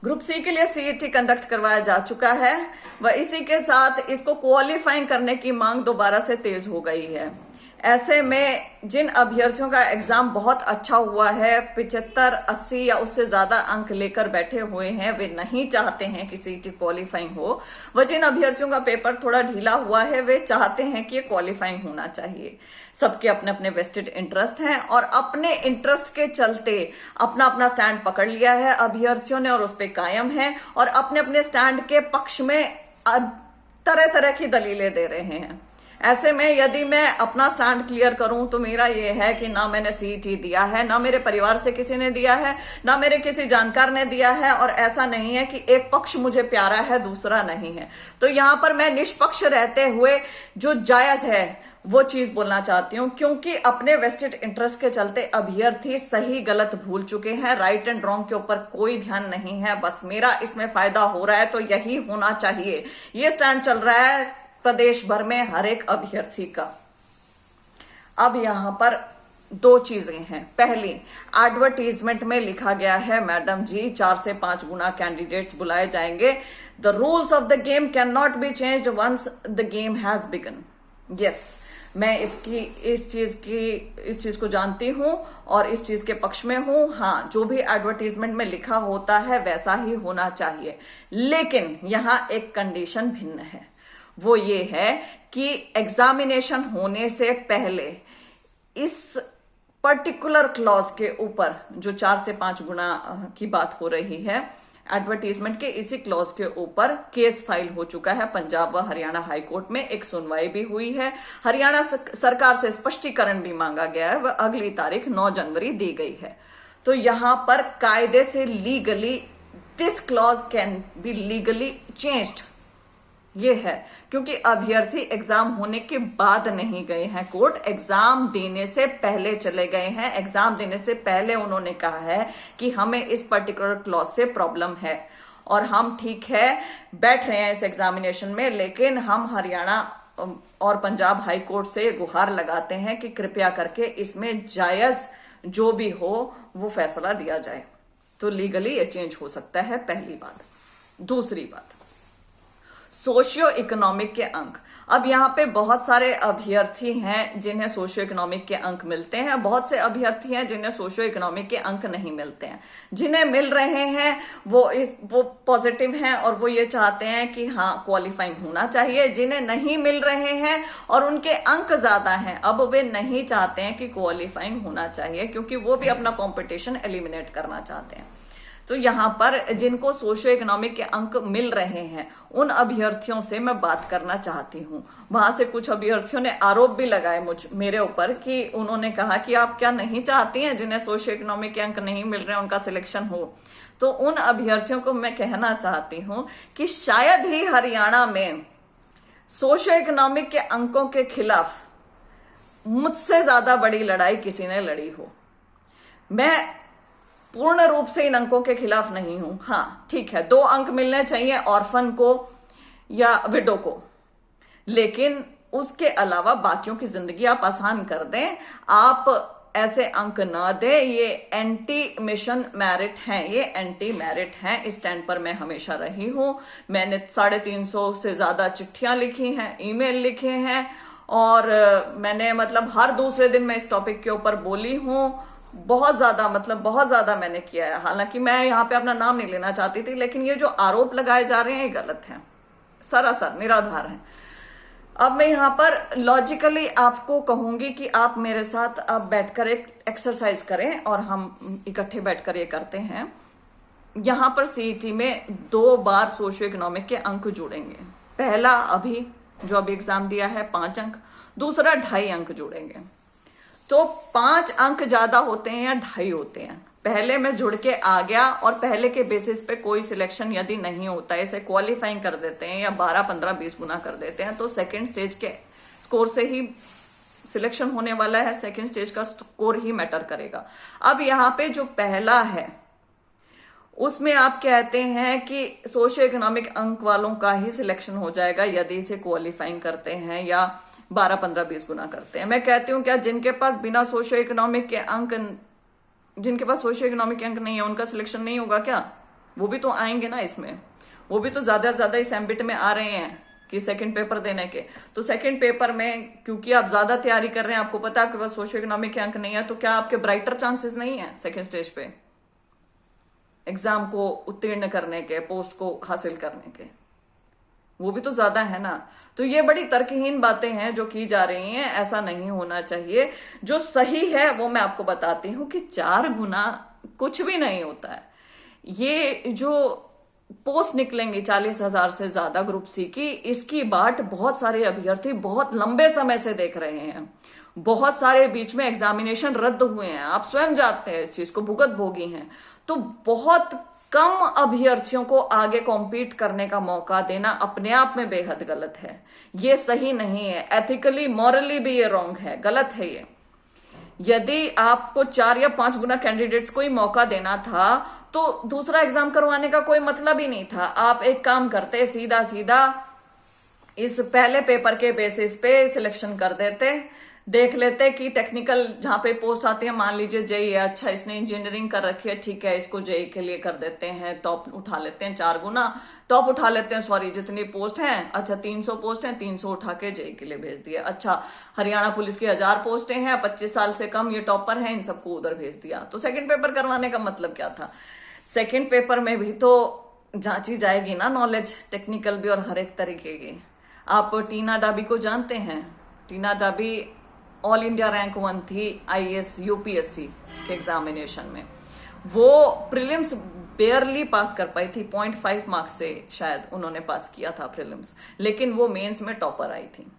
Group C के लिए CET conduct करवाया जा चुका है व इसी के साथ इसको क्वालिफाइंग करने की मांग दोबारा से तेज हो गई है। ऐसे में जिन अभ्यर्थियों का एग्जाम बहुत अच्छा हुआ है, 75, 80 या उससे ज्यादा अंक लेकर बैठे हुए हैं, वे नहीं चाहते हैं कि सीईटी क्वालिफाइंग हो। व जिन अभ्यर्थियों का पेपर थोड़ा ढीला हुआ है, वे चाहते हैं कि ये क्वालिफाइंग होना चाहिए। सबके अपने अपने वेस्टेड इंटरेस्ट हैं और अपने इंटरेस्ट के चलते अपना अपना स्टैंड पकड़ लिया है अभ्यर्थियों ने और उस पर कायम है और अपने अपने स्टैंड के पक्ष में तरह तरह की दलीलें दे रहे हैं। ऐसे में यदि मैं अपना स्टैंड क्लियर करूं तो मेरा ये है कि ना मैंने सीईटी दिया है, ना मेरे परिवार से किसी ने दिया है, ना मेरे किसी जानकार ने दिया है और ऐसा नहीं है कि एक पक्ष मुझे प्यारा है दूसरा नहीं है। तो यहां पर मैं निष्पक्ष रहते हुए जो जायज है वो चीज बोलना चाहती हूं, क्योंकि अपने वेस्टेड इंटरेस्ट के चलते अभ्यर्थी सही गलत भूल चुके हैं। राइट एंड रॉन्ग के ऊपर कोई ध्यान नहीं है, बस मेरा इसमें फायदा हो रहा है तो यही होना चाहिए। ये स्टैंड चल रहा है प्रदेश भर में हर एक अभ्यर्थी का। अब यहां पर दो चीजें हैं। पहली, एडवर्टीजमेंट में लिखा गया है मैडम जी 4 से 5 गुना कैंडिडेट्स बुलाए जाएंगे। The rules of the game can not be changed once the game has begun. Yes, मैं इस चीज को जानती हूं और इस चीज के पक्ष में हूं। हाँ, जो भी एडवर्टीजमेंट में लिखा होता है वैसा ही होना चाहिए, लेकिन यहां एक कंडीशन भिन्न है। वो ये है कि एग्जामिनेशन होने से पहले इस पर्टिकुलर क्लॉज के ऊपर जो 4 से 5 गुना की बात हो रही है, एडवर्टीजमेंट के इसी क्लॉज के ऊपर केस फाइल हो चुका है पंजाब व हरियाणा हाई कोर्ट में। एक सुनवाई भी हुई है, हरियाणा सरकार से स्पष्टीकरण भी मांगा गया है व अगली तारीख 9 जनवरी दी गई है। तो यहां पर कायदे से legally this clause can be legally changed, ये है क्योंकि अभ्यर्थी एग्जाम होने के बाद नहीं गए हैं कोर्ट, एग्जाम देने से पहले चले गए हैं। एग्जाम देने से पहले उन्होंने कहा है कि हमें इस पर्टिकुलर क्लॉज से प्रॉब्लम है और हम ठीक है बैठ रहे हैं इस एग्जामिनेशन में, लेकिन हम हरियाणा और पंजाब हाई कोर्ट से गुहार लगाते हैं कि कृपया करके इसमें जायज जो भी हो वो फैसला दिया जाए। तो लीगली ये चेंज हो सकता है, पहली बात। दूसरी बात, सोशियो इकोनॉमिक के अंक। अब यहाँ पे बहुत सारे अभ्यर्थी हैं जिन्हें सोशियो इकोनॉमिक के अंक मिलते हैं, बहुत से अभ्यर्थी हैं जिन्हें सोशियो इकोनॉमिक के अंक नहीं मिलते हैं। जिन्हें मिल रहे हैं वो पॉजिटिव हैं और वो ये चाहते हैं कि हाँ क्वालिफाइंग होना चाहिए। जिन्हें नहीं मिल रहे हैं और उनके अंक ज्यादा हैं, अब वे नहीं चाहते हैं कि क्वालिफाइंग होना चाहिए, क्योंकि वो भी अपना कॉम्पिटिशन एलिमिनेट करना चाहते हैं। तो यहां पर जिनको सोशियो इकोनॉमिक के अंक मिल रहे हैं उन अभ्यर्थियों से मैं बात करना चाहती हूं। वहां से कुछ अभ्यर्थियों ने आरोप भी लगाए मेरे ऊपर कि उन्होंने कहा कि आप क्या नहीं चाहती हैं जिन्हें सोशियो इकोनॉमिक के अंक नहीं मिल रहे हैं उनका सिलेक्शन हो। तो उन अभ्यर्थियों को मैं कहना चाहती हूं कि शायद ही हरियाणा में सोशियो इकोनॉमिक के अंकों के खिलाफ मुझसे ज्यादा बड़ी लड़ाई किसी ने लड़ी हो। मैं पूर्ण रूप से इन अंकों के खिलाफ नहीं हूं। हाँ ठीक है, 2 अंक मिलने चाहिए ऑर्फन को या विडो को, लेकिन उसके अलावा बाकियों की जिंदगी आप आसान कर दें। आप ऐसे अंक ना दें, ये एंटी मिशन मेरिट हैं, ये एंटी मेरिट हैं। इस स्टैंड पर मैं हमेशा रही हूं। मैंने 350 से ज्यादा चिट्ठियां लिखी हैं, ईमेल लिखे हैं और मैंने हर दूसरे दिन मैं इस टॉपिक के ऊपर बोली हूं। बहुत ज्यादा मैंने किया है। हालांकि मैं यहाँ पे अपना नाम नहीं लेना चाहती थी, लेकिन ये जो आरोप लगाए जा रहे हैं ये गलत हैं, सरासर निराधार हैं। अब मैं यहाँ पर लॉजिकली आपको कहूंगी कि आप मेरे साथ अब बैठकर एक एक्सरसाइज करें और हम इकट्ठे बैठकर ये करते हैं। यहाँ पर सीईटी में 2 बार सोशियो इकोनॉमिक के अंक जुड़ेंगे। पहला अभी जो अभी एग्जाम दिया है 5 अंक, दूसरा 2.5 अंक जुड़ेंगे। तो 5 अंक ज्यादा होते हैं या 2.5 होते हैं। पहले में जुड़ के आ गया और पहले के बेसिस पे कोई सिलेक्शन यदि नहीं होता है, इसे क्वालिफाइंग कर देते हैं या 12, 15, 20 गुना कर देते हैं, तो सेकंड स्टेज के स्कोर से ही सिलेक्शन होने वाला है। सेकंड स्टेज का स्कोर ही मैटर करेगा। अब यहाँ पे जो पहला है उसमें आप कहते हैं कि सोशियो इकोनॉमिक अंक वालों का ही सिलेक्शन हो जाएगा यदि इसे क्वालिफाइंग करते हैं या 12, 15, 20 गुना करते हैं। मैं कहती हूं क्या जिनके पास बिना सोशियो इकोनॉमिक के अंक, जिनके पास सोशियो इकोनॉमिक के अंक नहीं है उनका सिलेक्शन नहीं होगा क्या? वो भी तो आएंगे ना इसमें, वो भी तो ज्यादा से ज्यादा इस एम्बिट में आ रहे हैं कि सेकंड पेपर देने के। तो सेकंड पेपर में क्योंकि आप ज्यादा तैयारी कर रहे हैं, आपको पता है आपके पास सोशियो इकोनॉमिक के अंक नहीं है, तो क्या आपके ब्राइटर चांसेस नहीं है सेकंड स्टेज पे एग्जाम को उत्तीर्ण करने के, पोस्ट को हासिल करने के? वो भी तो ज्यादा है ना। तो ये बड़ी तर्कहीन बातें हैं जो की जा रही हैं, ऐसा नहीं होना चाहिए। जो सही है वो मैं आपको बताती हूं कि 4 गुना कुछ भी नहीं होता है। ये जो पोस्ट निकलेंगी 40,000 से ज्यादा ग्रुप सी की, इसकी बाट बहुत सारे अभ्यर्थी बहुत लंबे समय से देख रहे हैं। बहुत सारे बीच में एग्जामिनेशन रद्द हुए हैं, आप स्वयं जानते हैं इस चीज को, भुगत भोगी हैं। तो बहुत कम अभ्यर्थियों को आगे कॉम्पीट करने का मौका देना अपने आप में बेहद गलत है। ये सही नहीं है, एथिकली मॉरली भी ये रॉन्ग है, गलत है ये। यदि आपको 4 या 5 गुना कैंडिडेट्स को ही मौका देना था तो दूसरा एग्जाम करवाने का कोई मतलब ही नहीं था। आप एक काम करते, सीधा सीधा इस पहले पेपर के बेसिस पे सिलेक्शन कर देते, देख लेते कि टेक्निकल जहां पे पोस्ट आती है, मान लीजिए जेई है, अच्छा इसने इंजीनियरिंग कर रखी है, ठीक है इसको जेई के लिए कर देते हैं, टॉप उठा लेते हैं, 4 गुना टॉप उठा लेते हैं, सॉरी जितनी पोस्ट हैं, अच्छा 300 पोस्ट हैं, 300 उठा के जेई के लिए भेज दिया। अच्छा हरियाणा पुलिस की 1000 पोस्टें हैं, 25 साल से कम ये टॉपर हैं, इन सबको उधर भेज दिया। तो सेकेंड पेपर करवाने का मतलब क्या था? सेकेंड पेपर में भी तो जांची जाएगी ना नॉलेज, टेक्निकल भी और हर एक तरीके की। आप टीना डाबी को जानते हैं? टीना डाबी ऑल इंडिया रैंक 1 थी आईएएस यूपीएससी के एग्जामिनेशन में। वो प्रीलिम्स बेयरली पास कर पाई थी, 0.5 मार्क्स से शायद उन्होंने पास किया था प्रीलिम्स, लेकिन वो मेंस में टॉपर आई थी।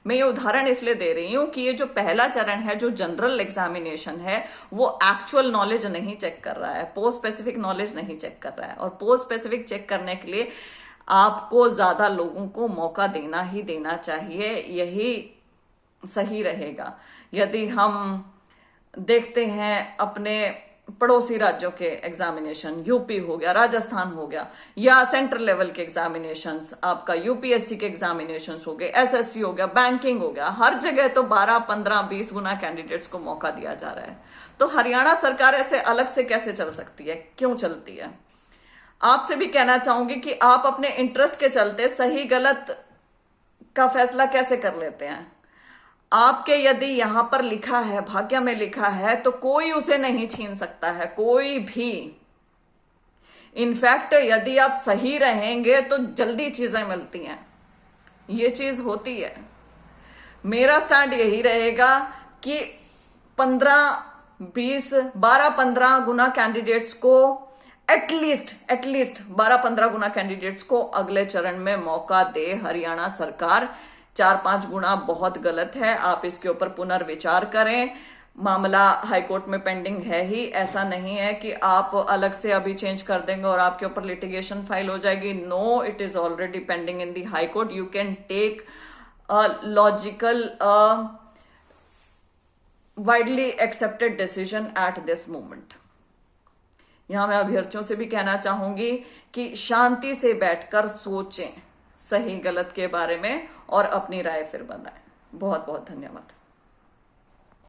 मैं ये उदाहरण इसलिए दे रही हूं कि ये जो पहला चरण है, जो जनरल एग्जामिनेशन है, वो एक्चुअल नॉलेज नहीं चेक कर रहा है, पोस्ट स्पेसिफिक नॉलेज नहीं चेक कर रहा है। और पोस्ट स्पेसिफिक चेक करने के लिए आपको ज्यादा लोगों को मौका देना ही देना चाहिए, यही सही रहेगा। यदि हम देखते हैं अपने पड़ोसी राज्यों के एग्जामिनेशन, यूपी हो गया, राजस्थान हो गया, या सेंट्रल लेवल के एग्जामिनेशंस, आपका यूपीएससी के एग्जामिनेशंस हो गए, एसएससी हो गया, बैंकिंग हो गया, हर जगह तो 12, 15, 20 गुना कैंडिडेट्स को मौका दिया जा रहा है। तो हरियाणा सरकार ऐसे अलग से कैसे चल सकती है? क्यों चलती है? आपसे भी कहना चाहूंगी कि आप अपने इंटरेस्ट के चलते सही गलत का फैसला कैसे कर लेते हैं। आपके यदि यहां पर लिखा है, भाग्य में लिखा है, तो कोई उसे नहीं छीन सकता है, कोई भी। इनफैक्ट यदि आप सही रहेंगे तो जल्दी चीजें मिलती हैं, ये चीज होती है। मेरा स्टैंड यही रहेगा कि 15, 20, 12, 15 गुना कैंडिडेट्स को एटलीस्ट 12-15 गुना कैंडिडेट्स को अगले चरण में मौका दे हरियाणा सरकार। 4-5 गुना बहुत गलत है, आप इसके ऊपर पुनर्विचार करें। मामला हाईकोर्ट में पेंडिंग है ही, ऐसा नहीं है कि आप अलग से अभी चेंज कर देंगे और आपके ऊपर लिटिगेशन फाइल हो जाएगी। No, it is already pending in the high court. You can take a logical widely accepted decision at this moment. यहां मैं अभ्यर्थियों से भी कहना चाहूंगी कि शांति से बैठकर सोचें सही गलत के बारे में और अपनी राय फिर बनाएं। बहुत बहुत धन्यवाद।